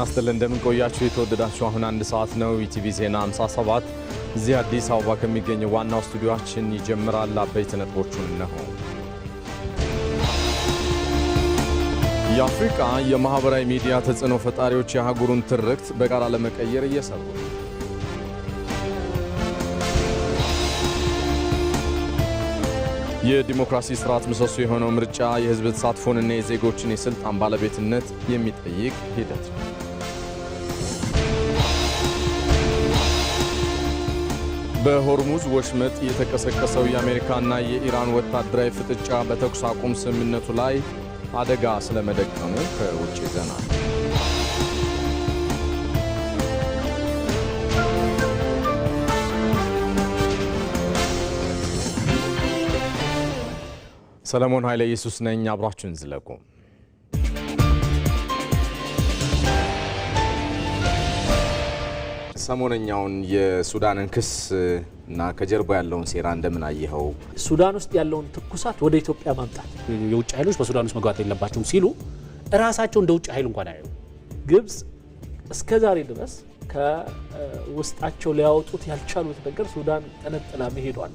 ተናስተልን እንደምን ቆያችሁ የተወደዳችሁ አሁን አንድ ሰዓት ነው ኢቲቪ ዜና 57 እዚህ አዲስ አበባ ከሚገኘው ዋናው ስቱዲዮአችን ይጀምራል አበይት ነጥቦቹን ነው የአፍሪካ የማህበራዊ ሚዲያ ተጽዕኖ ፈጣሪዎች የሀገሩን ትርክት በጋራ ለመቀየር እየሰሩ የዲሞክራሲ ስርዓት ምሰሶ የሆነው ምርጫ የህዝብ ተሳትፎንና የዜጎችን የስልጣን ባለቤትነት የሚጠይቅ ሂደት ነው። በሆርሙዝ ወሽመጥ የተቀሰቀሰው የአሜሪካና የኢራን ወታደራዊ ፍጥጫ በተኩስ አቁም ስምምነቱ ላይ አደጋ ስለመደቀኑ ከውጭ ዜና ሰለሞን ኃይለ ኢየሱስ ነኝ አብራችሁን ዝለቁ ሰሞነኛውን የሱዳንን ክስ እና ከጀርባ ያለውን ሴራ እንደምን አየኸው ሱዳን ውስጥ ያለውን ትኩሳት ወደ ኢትዮጵያ ማምጣት የውጭ ኃይሎች በሱዳን ውስጥ መግባት የለባቸውም ሲሉ ራሳቸው እንደ ውጭ ኃይል እንኳን አያዩ ግብጽ እስከዛሬ ድረስ ከውስጣቸው ሊያወጡት ያልቻሉት ነገር ሱዳን ተነጥላ መሄዷል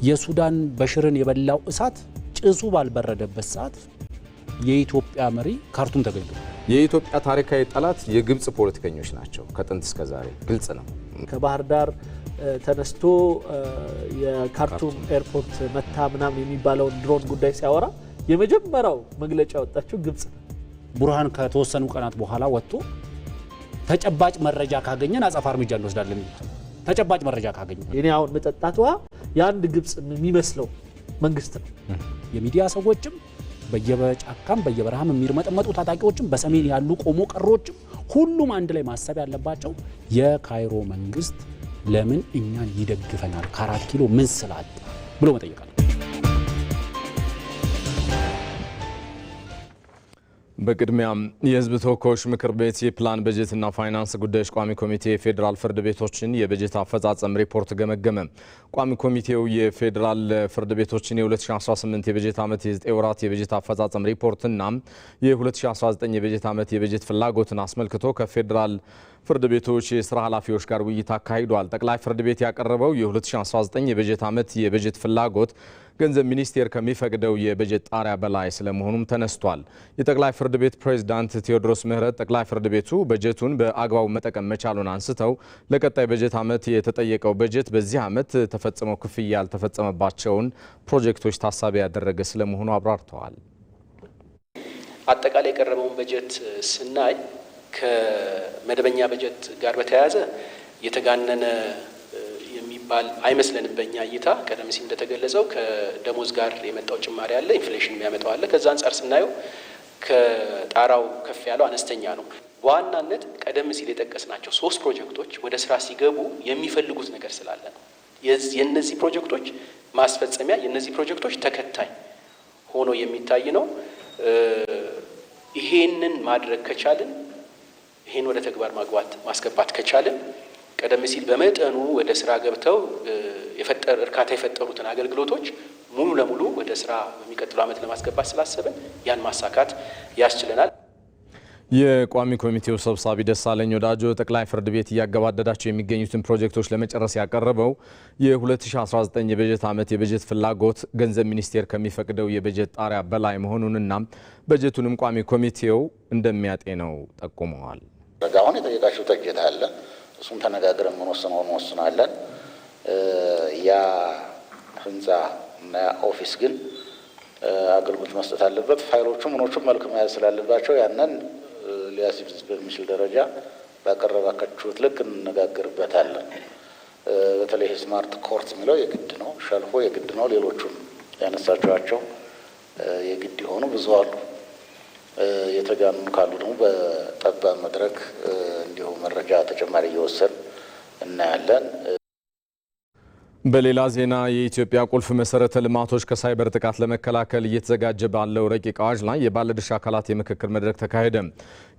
የሱዳን በሽርን የበላው እሳት ጭሱ ባልበረደበት ሰዓት የኢትዮጵያ መሪ ካርቱም ተገኝቶ የኢትዮጵያ ታሪካዊ ጠላት የግብጽ ፖለቲከኞች ናቸው ከጥንት እስከ ዛሬ ግልጽ ነው ከባህር ዳር ተነስቶ የካርቱም ኤርፖርት መታ ምናምን የሚባለው ድሮን ጉዳይ ሲያወራ የመጀመሪያው መግለጫ ያወጣችው ግብጽ ቡርሃን ከተወሰኑ ቀናት በኋላ ወጥቶ ተጨባጭ መረጃ ካገኘን አጸፋ እርምጃ እንወስዳለን ተጨባጭ መረጃ ካገኘን የኔ አሁን መጠጣቷ የአንድ ግብጽ የሚመስለው መንግስት ነው የሚዲያ ሰዎችም በየበጫካም በየበረሃም የሚርመጠመጡ ታጣቂዎችም በሰሜን ያሉ ቆሞ ቀሮችም ሁሉም አንድ ላይ ማሰብ ያለባቸው የካይሮ መንግስት ለምን እኛን ይደግፈናል ከ4 ኪሎ ምን ስላጣ ብሎ መጠየቃል በቅድሚያ የህዝብ ተወካዮች ምክር ቤት የፕላን በጀትና ፋይናንስ ጉዳዮች ቋሚ ኮሚቴ የፌዴራል ፍርድ ቤቶችን የበጀት አፈጻጸም ሪፖርት ገመገመ። ቋሚ ኮሚቴው የፌዴራል ፍርድ ቤቶችን የ2018 የበጀት ዓመት የ9 ወራት የበጀት አፈጻጸም ሪፖርትና የ2019 የበጀት ዓመት የበጀት ፍላጎትን አስመልክቶ ከፌዴራል ፍርድ ቤቶች የስራ ኃላፊዎች ጋር ውይይት አካሂዷል። ጠቅላይ ፍርድ ቤት ያቀረበው የ2019 የበጀት ዓመት የበጀት ፍላጎት ገንዘብ ሚኒስቴር ከሚፈቅደው የበጀት ጣሪያ በላይ ስለመሆኑም ተነስቷል። የጠቅላይ ፍርድ ቤት ፕሬዝዳንት ቴዎድሮስ ምህረት ጠቅላይ ፍርድ ቤቱ በጀቱን በአግባቡ መጠቀም መቻሉን አንስተው ለቀጣይ በጀት ዓመት የተጠየቀው በጀት በዚህ ዓመት ተፈጽመው ክፍያ ያልተፈጸመባቸውን ፕሮጀክቶች ታሳቢ ያደረገ ስለመሆኑ አብራርተዋል። አጠቃላይ የቀረበውን በጀት ስናይ ከመደበኛ በጀት ጋር በተያያዘ የተጋነነ የሚባል አይመስለንም በእኛ እይታ ቀደም ሲል እንደተገለጸው ከደሞዝ ጋር የመጣው ጭማሪ አለ ኢንፍሌሽን የሚያመጣው አለ ከዛ አንፃር ስናየው ከጣራው ከፍ ያለው አነስተኛ ነው በዋናነት ቀደም ሲል የጠቀስናቸው 3 ፕሮጀክቶች ወደ ስራ ሲገቡ የሚፈልጉት ነገር ስላለ ነው የነዚህ ፕሮጀክቶች ማስፈጸሚያ የነዚህ ፕሮጀክቶች ተከታይ ሆኖ የሚታይ ነው ይሄንን ማድረግ ከቻልን ይሄን ወደ ተግባር ማስገባት ከቻልን ቀደም ሲል በመጠኑ ወደ ስራ ገብተው እርካታ የፈጠሩትን አገልግሎቶች ሙሉ ለሙሉ ወደ ስራ በሚቀጥለው ዓመት ለማስገባት ስላሰብን ያን ማሳካት ያስችለናል። የቋሚ ኮሚቴው ሰብሳቢ ደሳለኝ ወዳጆ ጠቅላይ ፍርድ ቤት ያገባደዳቸው የሚገኙትን ፕሮጀክቶች ለመጨረስ ያቀረበው የ2019 የበጀት ዓመት የበጀት ፍላጎት ገንዘብ ሚኒስቴር ከሚፈቅደው የበጀት ጣሪያ በላይ መሆኑንና በጀቱንም ቋሚ ኮሚቴው እንደሚያጤነው ጠቁመዋል። አሁን የጠየቃችሁ በጀት አለ እሱን ተነጋግረን እንወስናለን ያ ህንጻ እና ኦፊስ ግን አገልግሎት መስጠት አለበት ፋይሎቹም ምኖቹም መልክ መያዝ ስላለባቸው ያንን ሊያስይዝ በሚችል ደረጃ ባቀረባችሁት ልክ እንነጋገርበታለን በተለይ ስማርት ኮርት የሚለው የግድ ነው ሸልፎ የግድ ነው ሌሎቹም ያነሳቸዋቸው የግድ ሆኑ ብዙ አሉ የተጋኑ ካሉ ደግሞ በጠባብ መድረክ እንዲሁ መረጃ ተጨማሪ እየወሰን እናያለን። በሌላ ዜና የኢትዮጵያ ቁልፍ መሰረተ ልማቶች ከሳይበር ጥቃት ለመከላከል እየተዘጋጀ ባለው ረቂቅ አዋጅ ላይ የባለድርሻ አካላት የምክክር መድረክ ተካሄደ።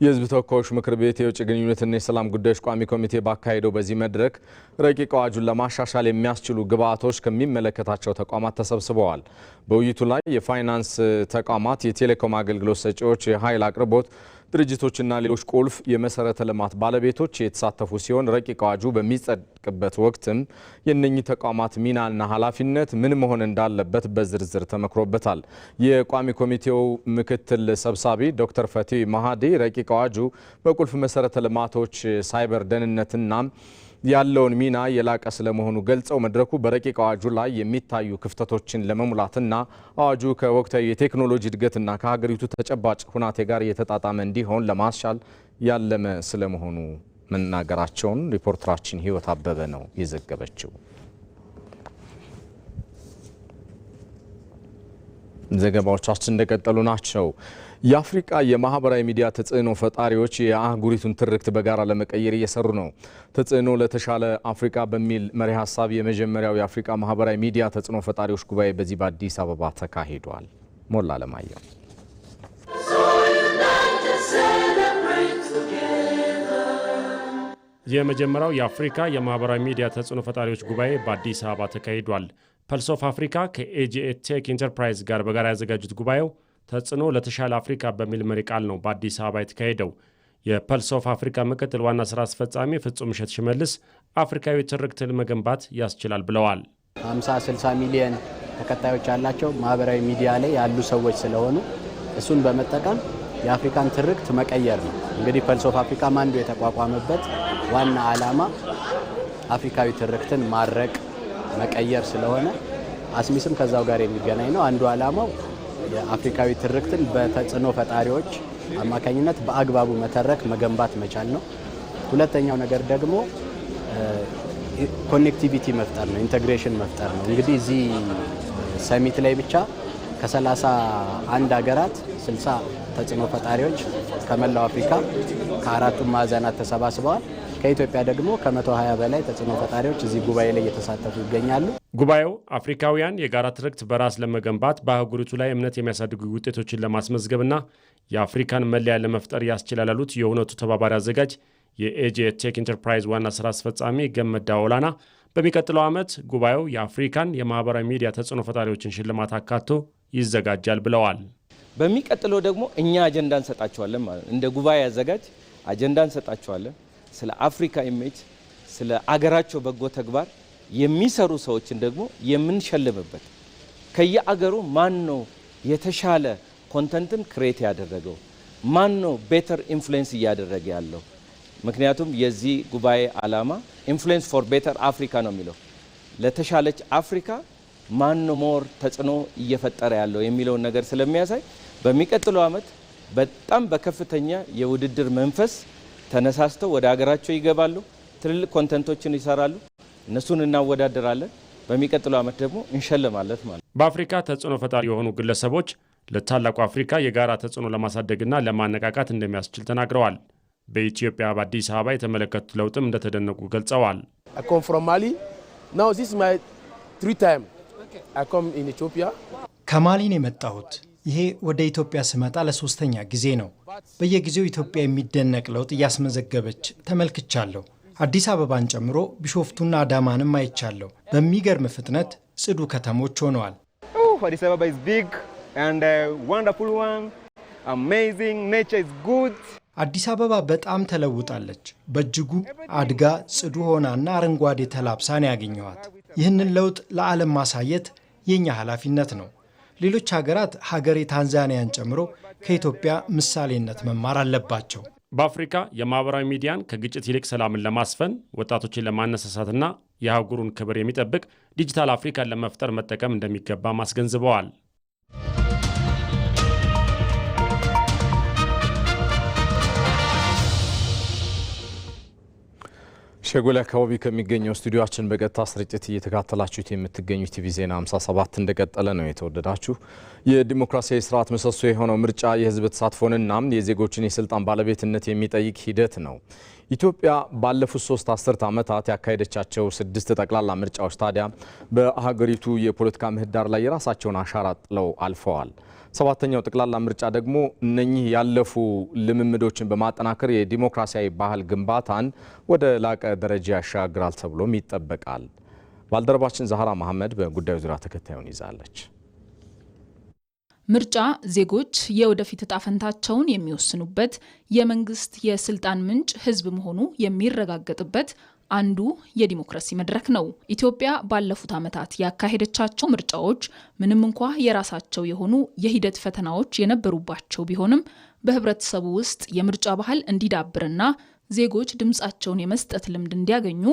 የህዝብ ተወካዮች ምክር ቤት የውጭ ግንኙነትና የሰላም ጉዳዮች ቋሚ ኮሚቴ ባካሄደው በዚህ መድረክ ረቂቅ አዋጁን ለማሻሻል የሚያስችሉ ግብዓቶች ከሚመለከታቸው ተቋማት ተሰብስበዋል። በውይይቱ ላይ የፋይናንስ ተቋማት፣ የቴሌኮም አገልግሎት ሰጪዎች፣ የኃይል አቅርቦት ድርጅቶችና ሌሎች ቁልፍ የመሰረተ ልማት ባለቤቶች የተሳተፉ ሲሆን ረቂቅ አዋጁ በሚጸድቅበት ወቅትም የእነኚህ ተቋማት ሚናና ኃላፊነት ምን መሆን እንዳለበት በዝርዝር ተመክሮበታል። የቋሚ ኮሚቴው ምክትል ሰብሳቢ ዶክተር ፈቲ ማሃዲ ረቂቅ አዋጁ በቁልፍ መሰረተ ልማቶች ሳይበር ደህንነትና ያለውን ሚና የላቀ ስለመሆኑ ገልጸው መድረኩ በረቂቅ አዋጁ ላይ የሚታዩ ክፍተቶችን ለመሙላትና አዋጁ ከወቅታዊ የቴክኖሎጂ እድገትና ከሀገሪቱ ተጨባጭ ሁናቴ ጋር የተጣጣመ እንዲሆን ለማስቻል ያለመ ስለመሆኑ መናገራቸውን ሪፖርተራችን ህይወት አበበ ነው የዘገበችው። ዘገባዎቻችን እንደቀጠሉ ናቸው። የአፍሪካ የማህበራዊ ሚዲያ ተጽዕኖ ፈጣሪዎች የአህጉሪቱን ትርክት በጋራ ለመቀየር እየሰሩ ነው። ተጽዕኖ ለተሻለ አፍሪካ በሚል መሪ ሀሳብ የመጀመሪያው የአፍሪካ ማህበራዊ ሚዲያ ተጽዕኖ ፈጣሪዎች ጉባኤ በዚህ በአዲስ አበባ ተካሂዷል። ሞላ አለማየሁ የመጀመሪያው የአፍሪካ የማህበራዊ ሚዲያ ተጽዕኖ ፈጣሪዎች ጉባኤ በአዲስ አበባ ተካሂዷል። ፐልስ ኦፍ አፍሪካ ከኤጂኤ ቴክ ኢንተርፕራይዝ ጋር በጋራ ያዘጋጁት ጉባኤው ተጽዕኖ ለተሻለ አፍሪካ በሚል መሪ ቃል ነው በአዲስ አበባ የተካሄደው። የፐልስ ኦፍ አፍሪካ ምክትል ዋና ስራ አስፈጻሚ ፍጹም እሸት ሽመልስ አፍሪካዊ ትርክትን መገንባት ያስችላል ብለዋል። 50-60 ሚሊዮን ተከታዮች ያላቸው ማህበራዊ ሚዲያ ላይ ያሉ ሰዎች ስለሆኑ እሱን በመጠቀም የአፍሪካን ትርክት መቀየር ነው። እንግዲህ ፐልስ ኦፍ አፍሪካም አንዱ የተቋቋመበት ዋና ዓላማ አፍሪካዊ ትርክትን ማድረቅ መቀየር ስለሆነ አስሚስም ከዛው ጋር የሚገናኝ ነው። አንዱ ዓላማው የአፍሪካዊ ትርክትን በተጽዕኖ ፈጣሪዎች አማካኝነት በአግባቡ መተረክ መገንባት መቻል ነው። ሁለተኛው ነገር ደግሞ ኮኔክቲቪቲ መፍጠር ነው፣ ኢንቴግሬሽን መፍጠር ነው። እንግዲህ እዚህ ሰሚት ላይ ብቻ ከ31 ሀገራት 60 ተጽዕኖ ፈጣሪዎች ከመላው አፍሪካ ከአራቱም ማዕዘናት ተሰባስበዋል። ከኢትዮጵያ ደግሞ ከ120 በላይ ተጽዕኖ ፈጣሪዎች እዚህ ጉባኤ ላይ እየተሳተፉ ይገኛሉ። ጉባኤው አፍሪካውያን የጋራ ትርክት በራስ ለመገንባት በአህጉሪቱ ላይ እምነት የሚያሳድጉ ውጤቶችን ለማስመዝገብና የአፍሪካን መለያ ለመፍጠር ያስችላል ያሉት የእውነቱ ተባባሪ አዘጋጅ የኤጂኤ ቴክ ኢንተርፕራይዝ ዋና ስራ አስፈጻሚ ገመዳ ወላና በሚቀጥለው ዓመት ጉባኤው የአፍሪካን የማህበራዊ ሚዲያ ተጽዕኖ ፈጣሪዎችን ሽልማት አካቶ ይዘጋጃል ብለዋል። በሚቀጥለው ደግሞ እኛ አጀንዳ እንሰጣቸዋለን ማለት እንደ ጉባኤ አዘጋጅ አጀንዳ እንሰጣቸዋለን። ስለ አፍሪካ ኢሜጅ፣ ስለ አገራቸው በጎ ተግባር የሚሰሩ ሰዎችን ደግሞ የምንሸልምበት ከየአገሩ ማን ነው የተሻለ ኮንተንትን ክሬት ያደረገው፣ ማን ነው ቤተር ኢንፍሉዌንስ እያደረገ ያለው። ምክንያቱም የዚህ ጉባኤ ዓላማ ኢንፍሉዌንስ ፎር ቤተር አፍሪካ ነው የሚለው። ለተሻለች አፍሪካ ማን ነው ሞር ተጽዕኖ እየፈጠረ ያለው የሚለውን ነገር ስለሚያሳይ በሚቀጥለው ዓመት በጣም በከፍተኛ የውድድር መንፈስ ተነሳስተው ወደ ሀገራቸው ይገባሉ። ትልልቅ ኮንተንቶችን ይሰራሉ። እነሱን እናወዳደራለን። በሚቀጥለው ዓመት ደግሞ እንሸልማለን ማለት። በአፍሪካ ተጽዕኖ ፈጣሪ የሆኑ ግለሰቦች ለታላቁ አፍሪካ የጋራ ተጽዕኖ ለማሳደግና ለማነቃቃት እንደሚያስችል ተናግረዋል። በኢትዮጵያ በአዲስ አበባ የተመለከቱት ለውጥም እንደተደነቁ ገልጸዋል። ከማሊን የመጣሁት ይሄ ወደ ኢትዮጵያ ስመጣ ለሶስተኛ ጊዜ ነው። በየጊዜው ኢትዮጵያ የሚደነቅ ለውጥ እያስመዘገበች ተመልክቻለሁ። አዲስ አበባን ጨምሮ ቢሾፍቱና አዳማንም አይቻለሁ። በሚገርም ፍጥነት ጽዱ ከተሞች ሆነዋል። አዲስ አበባ is big and wonderful one. Amazing, nature is good. አዲስ አበባ በጣም ተለውጣለች። በእጅጉ አድጋ ጽዱ ሆናና አረንጓዴ ተላብሳን ያገኘዋት። ይህንን ለውጥ ለዓለም ማሳየት የኛ ኃላፊነት ነው። ሌሎች ሀገራት ሀገሬ ታንዛኒያን ጨምሮ ከኢትዮጵያ ምሳሌነት መማር አለባቸው። በአፍሪካ የማህበራዊ ሚዲያን ከግጭት ይልቅ ሰላምን ለማስፈን ወጣቶችን ለማነሳሳትና የአህጉሩን ክብር የሚጠብቅ ዲጂታል አፍሪካን ለመፍጠር መጠቀም እንደሚገባም አስገንዝበዋል። ሸጎሌ አካባቢ ከሚገኘው ስቱዲዮአችን በቀጥታ ስርጭት እየተከታተላችሁት የምትገኙት ቲቪ ዜና 57 እንደቀጠለ ነው። የተወደዳችሁ የዲሞክራሲያዊ ስርዓት ምሰሶ የሆነው ምርጫ የህዝብ ተሳትፎንና የዜጎችን የስልጣን ባለቤትነት የሚጠይቅ ሂደት ነው። ኢትዮጵያ ባለፉት 3 አስርት ዓመታት ያካሄደቻቸው 6 ጠቅላላ ምርጫዎች ታዲያ በሀገሪቱ የፖለቲካ ምህዳር ላይ የራሳቸውን አሻራ ጥለው አልፈዋል። 7ኛው ጠቅላላ ምርጫ ደግሞ እነኚህ ያለፉ ልምምዶችን በማጠናከር የዲሞክራሲያዊ ባህል ግንባታን ወደ ላቀ ደረጃ ያሻግራል ተብሎም ይጠበቃል። ባልደረባችን ዛህራ መሐመድ በጉዳዩ ዙሪያ ተከታዩን ይዛለች። ምርጫ ዜጎች የወደፊት ዕጣ ፈንታቸውን የሚወስኑበት የመንግስት የስልጣን ምንጭ ህዝብ መሆኑ የሚረጋገጥበት አንዱ የዲሞክራሲ መድረክ ነው። ኢትዮጵያ ባለፉት ዓመታት ያካሄደቻቸው ምርጫዎች ምንም እንኳ የራሳቸው የሆኑ የሂደት ፈተናዎች የነበሩባቸው ቢሆንም በህብረተሰቡ ውስጥ የምርጫ ባህል እንዲዳብርና ዜጎች ድምጻቸውን የመስጠት ልምድ እንዲያገኙ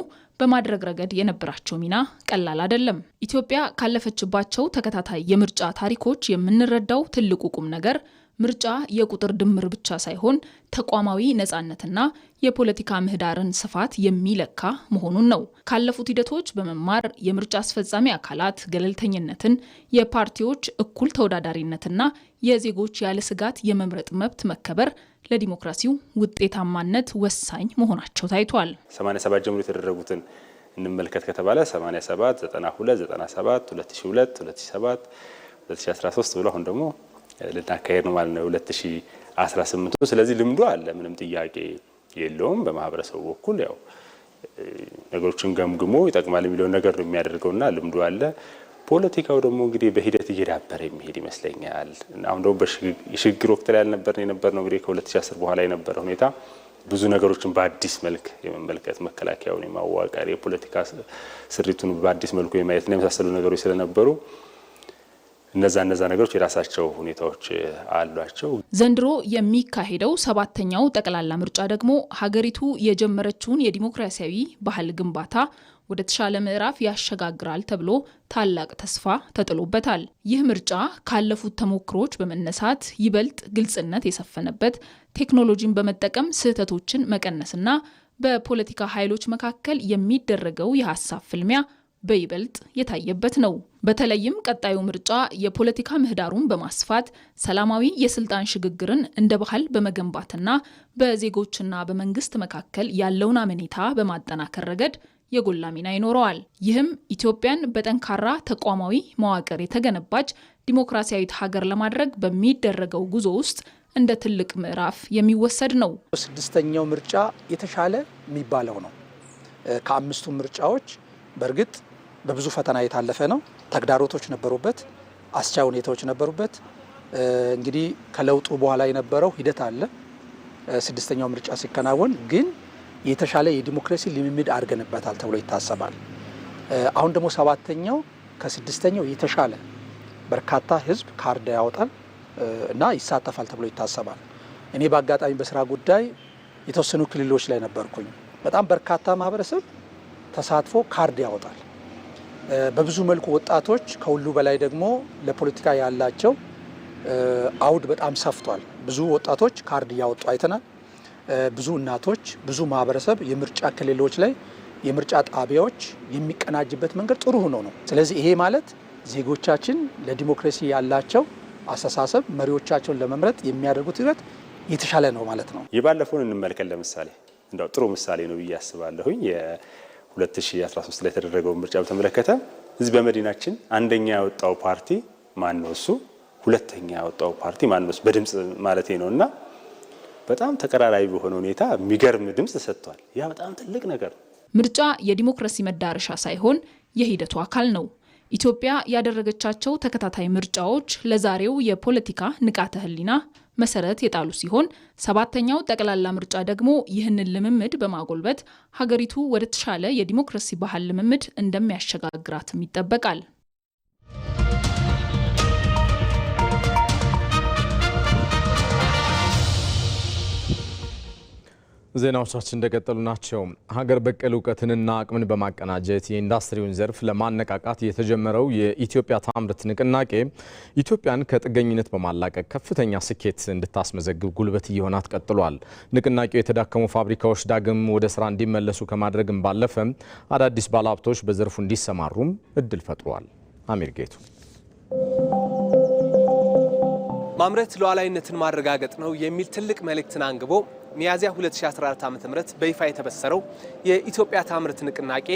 በማድረግ ረገድ የነበራቸው ሚና ቀላል አይደለም። ኢትዮጵያ ካለፈችባቸው ተከታታይ የምርጫ ታሪኮች የምንረዳው ትልቁ ቁም ነገር ምርጫ የቁጥር ድምር ብቻ ሳይሆን ተቋማዊ ነጻነትና የፖለቲካ ምህዳርን ስፋት የሚለካ መሆኑን ነው። ካለፉት ሂደቶች በመማር የምርጫ አስፈጻሚ አካላት ገለልተኝነትን፣ የፓርቲዎች እኩል ተወዳዳሪነትና የዜጎች ያለ ስጋት የመምረጥ መብት መከበር ለዲሞክራሲው ውጤታማነት ወሳኝ መሆናቸው ታይቷል። 87 ጀምሮ የተደረጉትን እንመልከት ከተባለ 87፣ 92፣ 97፣ 2002፣ 2007፣ 2013 ብሎ አሁን ደግሞ ልናካሄድ ነው ማለት ነው 2018። ስለዚህ ልምዱ አለ፣ ምንም ጥያቄ የለውም። በማህበረሰቡ በኩል ያው ነገሮችን ገምግሞ ይጠቅማል የሚለውን ነገር ነው የሚያደርገውና ልምዱ አለ። ፖለቲካው ደግሞ እንግዲህ በሂደት እየዳበረ የሚሄድ ይመስለኛል። አሁን ደግሞ በሽግግር ወቅት ላይ የነበር ነው እንግዲህ ከ2010 በኋላ የነበረ ሁኔታ ብዙ ነገሮችን በአዲስ መልክ የመመልከት መከላከያውን የማዋቀር የፖለቲካ ስሪቱን በአዲስ መልኩ የማየትና የመሳሰሉ ነገሮች ስለነበሩ እነዛ ነገሮች የራሳቸው ሁኔታዎች አሏቸው። ዘንድሮ የሚካሄደው 7ኛው ጠቅላላ ምርጫ ደግሞ ሀገሪቱ የጀመረችውን የዲሞክራሲያዊ ባህል ግንባታ ወደ ተሻለ ምዕራፍ ያሸጋግራል ተብሎ ታላቅ ተስፋ ተጥሎበታል። ይህ ምርጫ ካለፉት ተሞክሮች በመነሳት ይበልጥ ግልጽነት የሰፈነበት፣ ቴክኖሎጂን በመጠቀም ስህተቶችን መቀነስና በፖለቲካ ኃይሎች መካከል የሚደረገው የሀሳብ ፍልሚያ በይበልጥ የታየበት ነው። በተለይም ቀጣዩ ምርጫ የፖለቲካ ምህዳሩን በማስፋት ሰላማዊ የስልጣን ሽግግርን እንደ ባህል በመገንባትና በዜጎችና በመንግስት መካከል ያለውን አመኔታ በማጠናከር ረገድ የጎላ ሚና ይኖረዋል። ይህም ኢትዮጵያን በጠንካራ ተቋማዊ መዋቅር የተገነባች ዲሞክራሲያዊት ሀገር ለማድረግ በሚደረገው ጉዞ ውስጥ እንደ ትልቅ ምዕራፍ የሚወሰድ ነው። 6ኛው ምርጫ የተሻለ የሚባለው ነው። ከ5ቱ ምርጫዎች በእርግጥ በብዙ ፈተና የታለፈ ነው። ተግዳሮቶች ነበሩበት፣ አስቻይ ሁኔታዎች ነበሩበት። እንግዲህ ከለውጡ በኋላ የነበረው ሂደት አለ። 6ኛው ምርጫ ሲከናወን ግን የተሻለ የዲሞክራሲ ልምምድ አድርገንበታል ተብሎ ይታሰባል። አሁን ደግሞ 7ኛው ከ6ኛው የተሻለ በርካታ ህዝብ ካርድ ያወጣል እና ይሳተፋል ተብሎ ይታሰባል። እኔ በአጋጣሚ በስራ ጉዳይ የተወሰኑ ክልሎች ላይ ነበርኩኝ። በጣም በርካታ ማህበረሰብ ተሳትፎ ካርድ ያወጣል። በብዙ መልኩ ወጣቶች ከሁሉ በላይ ደግሞ ለፖለቲካ ያላቸው አውድ በጣም ሰፍቷል። ብዙ ወጣቶች ካርድ እያወጡ አይተናል። ብዙ እናቶች፣ ብዙ ማህበረሰብ የምርጫ ክልሎች ላይ የምርጫ ጣቢያዎች የሚቀናጅበት መንገድ ጥሩ ሆኖ ነው። ስለዚህ ይሄ ማለት ዜጎቻችን ለዲሞክራሲ ያላቸው አስተሳሰብ መሪዎቻቸውን ለመምረጥ የሚያደርጉት ሂደት የተሻለ ነው ማለት ነው። የባለፈውን እንመልከት። ለምሳሌ እንደው ጥሩ ምሳሌ ነው ብዬ አስባለሁኝ። የ2013 ላይ የተደረገው ምርጫ በተመለከተ እዚህ በመዲናችን አንደኛ ያወጣው ፓርቲ ማን ነው? እሱ ሁለተኛ ያወጣው ፓርቲ ማን ነው? በድምጽ ማለቴ ነውና በጣም ተቀራራቢ በሆነ ሁኔታ የሚገርም ድምጽ ሰጥቷል። ያ በጣም ትልቅ ነገር ነው። ምርጫ የዲሞክራሲ መዳረሻ ሳይሆን የሂደቱ አካል ነው። ኢትዮጵያ ያደረገቻቸው ተከታታይ ምርጫዎች ለዛሬው የፖለቲካ ንቃተ ህሊና መሰረት የጣሉ ሲሆን 7ኛው ጠቅላላ ምርጫ ደግሞ ይህንን ልምምድ በማጎልበት ሀገሪቱ ወደ ተሻለ የዲሞክራሲ ባህል ልምምድ እንደሚያሸጋግራትም ይጠበቃል። ዜናዎቻችን እንደቀጠሉ ናቸው። ሀገር በቀል እውቀትንና አቅምን በማቀናጀት የኢንዱስትሪውን ዘርፍ ለማነቃቃት የተጀመረው የኢትዮጵያ ታምርት ንቅናቄ ኢትዮጵያን ከጥገኝነት በማላቀቅ ከፍተኛ ስኬት እንድታስመዘግብ ጉልበት እየሆናት ቀጥሏል። ንቅናቄው የተዳከሙ ፋብሪካዎች ዳግም ወደ ስራ እንዲመለሱ ከማድረግም ባለፈ አዳዲስ ባለሀብቶች በዘርፉ እንዲሰማሩም እድል ፈጥሯል። አሚር ጌቱ ማምረት ሉዓላዊነትን ማረጋገጥ ነው የሚል ትልቅ መልእክትን አንግቦ ሚያዝያ 2014 ዓ.ም በይፋ የተበሰረው የኢትዮጵያ ታምርት ንቅናቄ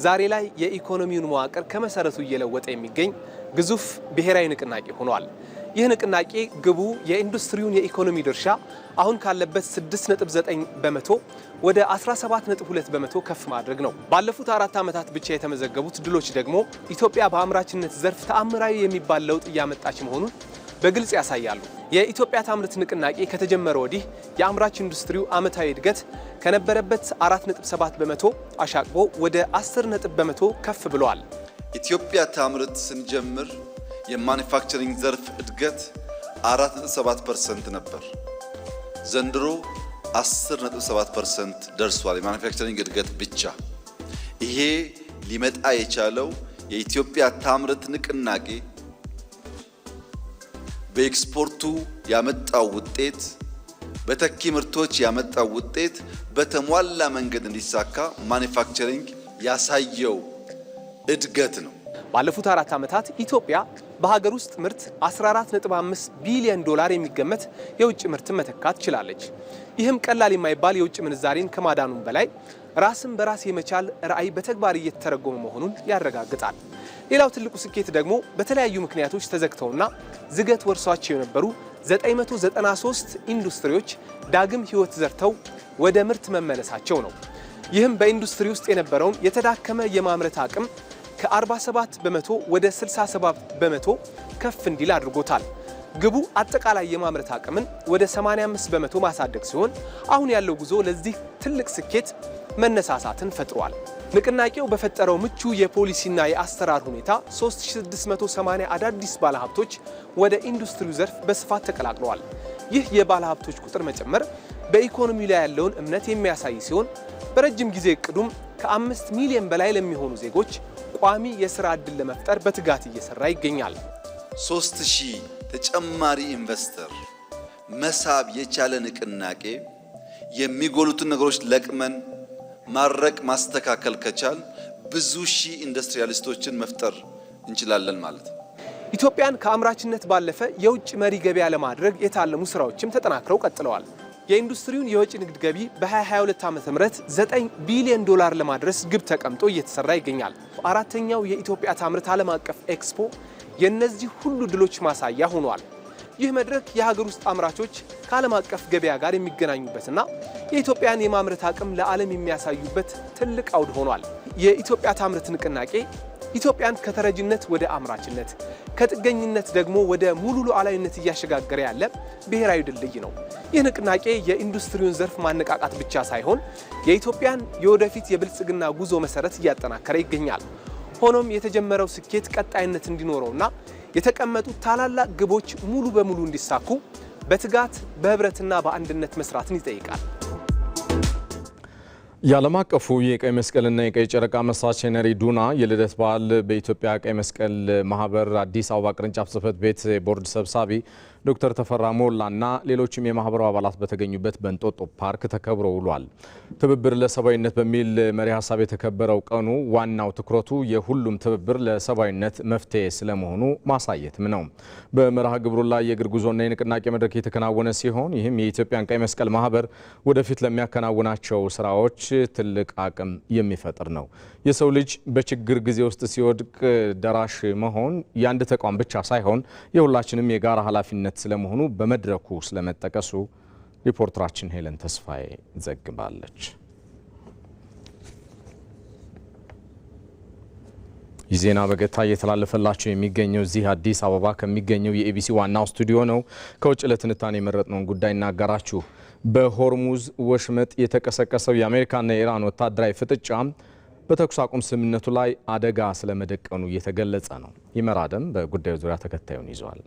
ዛሬ ላይ የኢኮኖሚውን መዋቅር ከመሰረቱ እየለወጠ የሚገኝ ግዙፍ ብሔራዊ ንቅናቄ ሆኗል። ይህ ንቅናቄ ግቡ የኢንዱስትሪውን የኢኮኖሚ ድርሻ አሁን ካለበት 6.9 በመቶ ወደ 17.2 በመቶ ከፍ ማድረግ ነው። ባለፉት 4 ዓመታት ብቻ የተመዘገቡት ድሎች ደግሞ ኢትዮጵያ በአምራችነት ዘርፍ ተአምራዊ የሚባል ለውጥ እያመጣች መሆኑን በግልጽ ያሳያሉ። የኢትዮጵያ ታምርት ንቅናቄ ከተጀመረ ወዲህ የአምራች ኢንዱስትሪው ዓመታዊ እድገት ከነበረበት 4.7 በመቶ አሻቅቦ ወደ 10 በመቶ ከፍ ብሏል። ኢትዮጵያ ታምርት ስንጀምር የማኑፋክቸሪንግ ዘርፍ እድገት 4.7% ነበር። ዘንድሮ 10.7% ደርሷል። የማኑፋክቸሪንግ እድገት ብቻ። ይሄ ሊመጣ የቻለው የኢትዮጵያ ታምርት ንቅናቄ በኤክስፖርቱ ያመጣው ውጤት፣ በተኪ ምርቶች ያመጣው ውጤት በተሟላ መንገድ እንዲሳካ ማኑፋክቸሪንግ ያሳየው እድገት ነው። ባለፉት 4 ዓመታት ኢትዮጵያ በሀገር ውስጥ ምርት 14.5 ቢሊዮን ዶላር የሚገመት የውጭ ምርትን መተካት ችላለች። ይህም ቀላል የማይባል የውጭ ምንዛሬን ከማዳኑም በላይ ራስን በራስ የመቻል ራዕይ በተግባር እየተተረጎመ መሆኑን ያረጋግጣል። ሌላው ትልቁ ስኬት ደግሞ በተለያዩ ምክንያቶች ተዘግተውና ዝገት ወርሷቸው የነበሩ 993 ኢንዱስትሪዎች ዳግም ሕይወት ዘርተው ወደ ምርት መመለሳቸው ነው። ይህም በኢንዱስትሪ ውስጥ የነበረውን የተዳከመ የማምረት አቅም ከ47 በመቶ ወደ 67 በመቶ ከፍ እንዲል አድርጎታል። ግቡ አጠቃላይ የማምረት አቅምን ወደ 85 በመቶ ማሳደግ ሲሆን አሁን ያለው ጉዞ ለዚህ ትልቅ ስኬት መነሳሳትን ፈጥሯል። ንቅናቄው በፈጠረው ምቹ የፖሊሲና የአሰራር ሁኔታ 3680 አዳዲስ ባለሀብቶች ወደ ኢንዱስትሪው ዘርፍ በስፋት ተቀላቅለዋል። ይህ የባለሀብቶች ቁጥር መጨመር በኢኮኖሚው ላይ ያለውን እምነት የሚያሳይ ሲሆን በረጅም ጊዜ እቅዱም ከ5 ሚሊዮን በላይ ለሚሆኑ ዜጎች ቋሚ የሥራ ዕድል ለመፍጠር በትጋት እየሰራ ይገኛል። 3000 ተጨማሪ ኢንቨስተር መሳብ የቻለ ንቅናቄ የሚጎሉትን ነገሮች ለቅመን ማረቅ ማስተካከል ከቻል ብዙ ሺህ ኢንዱስትሪያሊስቶችን መፍጠር እንችላለን ማለት ነው። ኢትዮጵያን ከአምራችነት ባለፈ የውጭ መሪ ገበያ ለማድረግ የታለሙ ስራዎችም ተጠናክረው ቀጥለዋል። የኢንዱስትሪውን የወጪ ንግድ ገቢ በ2022 ዓ.ም 9 ቢሊዮን ዶላር ለማድረስ ግብ ተቀምጦ እየተሰራ ይገኛል። አራተኛው የኢትዮጵያ ታምርት ዓለም አቀፍ ኤክስፖ የነዚህ ሁሉ ድሎች ማሳያ ሆኗል። ይህ መድረክ የሀገር ውስጥ አምራቾች ከዓለም አቀፍ ገበያ ጋር የሚገናኙበትና የኢትዮጵያን የማምረት አቅም ለዓለም የሚያሳዩበት ትልቅ አውድ ሆኗል። የኢትዮጵያ ታምርት ንቅናቄ ኢትዮጵያን ከተረጅነት ወደ አምራችነት፣ ከጥገኝነት ደግሞ ወደ ሙሉ ሉዓላዊነት እያሸጋገረ ያለ ብሔራዊ ድልድይ ነው። ይህ ንቅናቄ የኢንዱስትሪውን ዘርፍ ማነቃቃት ብቻ ሳይሆን የኢትዮጵያን የወደፊት የብልጽግና ጉዞ መሰረት እያጠናከረ ይገኛል። ሆኖም የተጀመረው ስኬት ቀጣይነት እንዲኖረውና የተቀመጡ ታላላቅ ግቦች ሙሉ በሙሉ እንዲሳኩ በትጋት በህብረትና በአንድነት መስራትን ይጠይቃል። የዓለም አቀፉ የቀይ መስቀልና የቀይ ጨረቃ መስራች ሄነሪ ዱና የልደት በዓል በኢትዮጵያ ቀይ መስቀል ማህበር አዲስ አበባ ቅርንጫፍ ጽህፈት ቤት ቦርድ ሰብሳቢ ዶክተር ተፈራ ሞላና ሌሎችም የማህበሩ አባላት በተገኙበት በእንጦጦ ፓርክ ተከብሮ ውሏል። ትብብር ለሰብአዊነት በሚል መሪ ሀሳብ የተከበረው ቀኑ ዋናው ትኩረቱ የሁሉም ትብብር ለሰብአዊነት መፍትሄ ስለመሆኑ ማሳየትም ነው። በመርሃ ግብሩ ላይ የእግር ጉዞና የንቅናቄ መድረክ የተከናወነ ሲሆን ይህም የኢትዮጵያን ቀይ መስቀል ማህበር ወደፊት ለሚያከናውናቸው ስራዎች ትልቅ አቅም የሚፈጥር ነው። የሰው ልጅ በችግር ጊዜ ውስጥ ሲወድቅ ደራሽ መሆን የአንድ ተቋም ብቻ ሳይሆን የሁላችንም የጋራ ኃላፊነት ስለመሆኑ በመድረኩ ስለመጠቀሱ ሪፖርተራችን ሄለን ተስፋዬ ዘግባለች። ይህ ዜና በቀጥታ እየተላለፈላቸው የሚገኘው እዚህ አዲስ አበባ ከሚገኘው የኤቢሲ ዋናው ስቱዲዮ ነው። ከውጭ ለትንታኔ የመረጥነውን ጉዳይ እናጋራችሁ። በሆርሙዝ ወሽመጥ የተቀሰቀሰው የአሜሪካና የኢራን ወታደራዊ ፍጥጫ በተኩስ አቁም ስምምነቱ ላይ አደጋ ስለመደቀኑ እየተገለጸ ነው። ይመራደም በጉዳዩ ዙሪያ ተከታዩን ይዟል።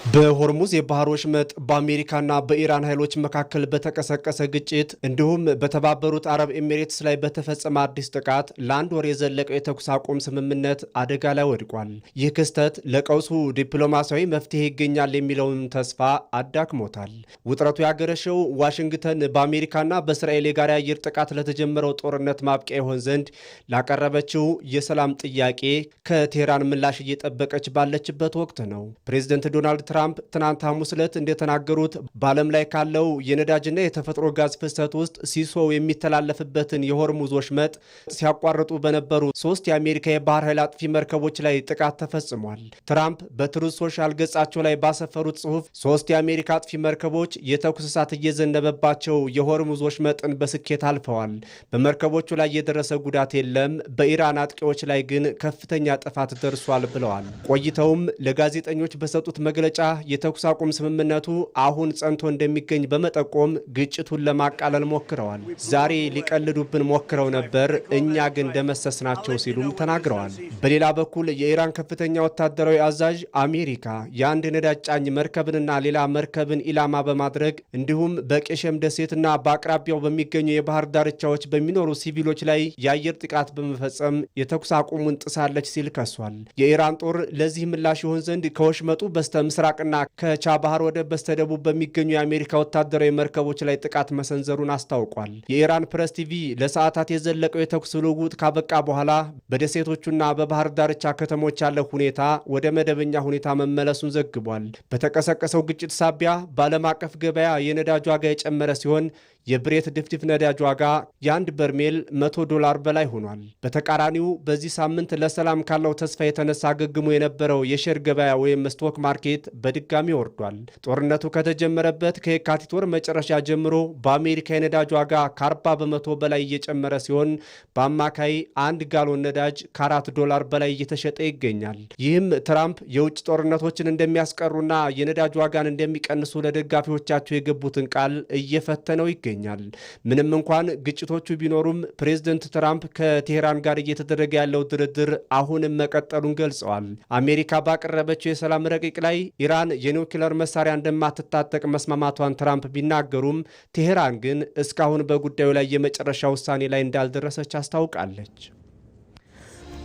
በሆርሙዝ የባህር ወሽመጥ በአሜሪካና በኢራን ኃይሎች መካከል በተቀሰቀሰ ግጭት እንዲሁም በተባበሩት አረብ ኤሚሬትስ ላይ በተፈጸመ አዲስ ጥቃት ለአንድ ወር የዘለቀው የተኩስ አቁም ስምምነት አደጋ ላይ ወድቋል። ይህ ክስተት ለቀውሱ ዲፕሎማሲያዊ መፍትሄ ይገኛል የሚለውን ተስፋ አዳክሞታል። ውጥረቱ ያገረሸው ዋሽንግተን በአሜሪካና በእስራኤል የጋራ አየር ጥቃት ለተጀመረው ጦርነት ማብቂያ ይሆን ዘንድ ላቀረበችው የሰላም ጥያቄ ከቴህራን ምላሽ እየጠበቀች ባለችበት ወቅት ነው። ፕሬዚደንት ዶናልድ ትራምፕ ትናንት ሐሙስ ዕለት እንደተናገሩት በዓለም ላይ ካለው የነዳጅና የተፈጥሮ ጋዝ ፍሰት ውስጥ ሲሶው የሚተላለፍበትን የሆርሙዝ ወሽመጥ ሲያቋርጡ በነበሩ 3 የአሜሪካ የባህር ኃይል አጥፊ መርከቦች ላይ ጥቃት ተፈጽሟል። ትራምፕ በትሩዝ ሶሻል ገጻቸው ላይ ባሰፈሩት ጽሑፍ 3 የአሜሪካ አጥፊ መርከቦች የተኩስ እሳት እየዘነበባቸው የሆርሙዝ ወሽመጥን በስኬት አልፈዋል። በመርከቦቹ ላይ የደረሰ ጉዳት የለም፣ በኢራን አጥቂዎች ላይ ግን ከፍተኛ ጥፋት ደርሷል ብለዋል። ቆይተውም ለጋዜጠኞች በሰጡት መግለጫ የተኩስ አቁም ስምምነቱ አሁን ጸንቶ እንደሚገኝ በመጠቆም ግጭቱን ለማቃለል ሞክረዋል። ዛሬ ሊቀልዱብን ሞክረው ነበር፣ እኛ ግን ደመሰስናቸው ሲሉም ተናግረዋል። በሌላ በኩል የኢራን ከፍተኛ ወታደራዊ አዛዥ አሜሪካ የአንድ ነዳጅ ጫኝ መርከብንና ሌላ መርከብን ኢላማ በማድረግ እንዲሁም በቄሸም ደሴትና በአቅራቢያው በሚገኙ የባህር ዳርቻዎች በሚኖሩ ሲቪሎች ላይ የአየር ጥቃት በመፈጸም የተኩስ አቁሙን ጥሳለች ሲል ከሷል። የኢራን ጦር ለዚህ ምላሽ ይሆን ዘንድ ከወሽመጡ በስተ ምስራቅና ከቻ ባህር ወደብ በስተደቡብ በሚገኙ የአሜሪካ ወታደራዊ መርከቦች ላይ ጥቃት መሰንዘሩን አስታውቋል። የኢራን ፕሬስ ቲቪ ለሰዓታት የዘለቀው የተኩስ ልውውጥ ካበቃ በኋላ በደሴቶቹና በባህር ዳርቻ ከተሞች ያለው ሁኔታ ወደ መደበኛ ሁኔታ መመለሱን ዘግቧል። በተቀሰቀሰው ግጭት ሳቢያ በዓለም አቀፍ ገበያ የነዳጅ ዋጋ የጨመረ ሲሆን የብሬት ድፍድፍ ነዳጅ ዋጋ የ1 በርሜል $100 በላይ ሆኗል። በተቃራኒው በዚህ ሳምንት ለሰላም ካለው ተስፋ የተነሳ አገግሞ የነበረው የሼር ገበያ ወይም ስቶክ ማርኬት በድጋሚ ወርዷል። ጦርነቱ ከተጀመረበት ከየካቲት ወር መጨረሻ ጀምሮ በአሜሪካ የነዳጅ ዋጋ ከ40 በመቶ በላይ እየጨመረ ሲሆን በአማካይ 1 ጋሎን ነዳጅ ከ$4 በላይ እየተሸጠ ይገኛል። ይህም ትራምፕ የውጭ ጦርነቶችን እንደሚያስቀሩና የነዳጅ ዋጋን እንደሚቀንሱ ለደጋፊዎቻቸው የገቡትን ቃል እየፈተነው ይገኛል። ምንም እንኳን ግጭቶቹ ቢኖሩም ፕሬዝደንት ትራምፕ ከቴሄራን ጋር እየተደረገ ያለው ድርድር አሁንም መቀጠሉን ገልጸዋል። አሜሪካ ባቀረበችው የሰላም ረቂቅ ላይ ኢራን የኒውክሌር መሳሪያ እንደማትታጠቅ መስማማቷን ትራምፕ ቢናገሩም ቴሄራን ግን እስካሁን በጉዳዩ ላይ የመጨረሻ ውሳኔ ላይ እንዳልደረሰች አስታውቃለች።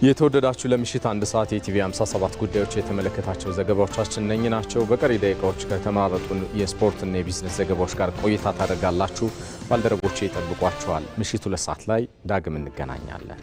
የተወደዳችሁ ለምሽት 1 ሰዓት የኢቲቪ 57 ጉዳዮች የተመለከታቸው ዘገባዎቻችን እነኚህ ናቸው። በቀሪ ደቂቃዎች ከተመራረጡን የስፖርትና የቢዝነስ ዘገባዎች ጋር ቆይታ ታደርጋላችሁ። ባልደረቦቼ ይጠብቋችኋል። ምሽቱ 2 ሰዓት ላይ ዳግም እንገናኛለን።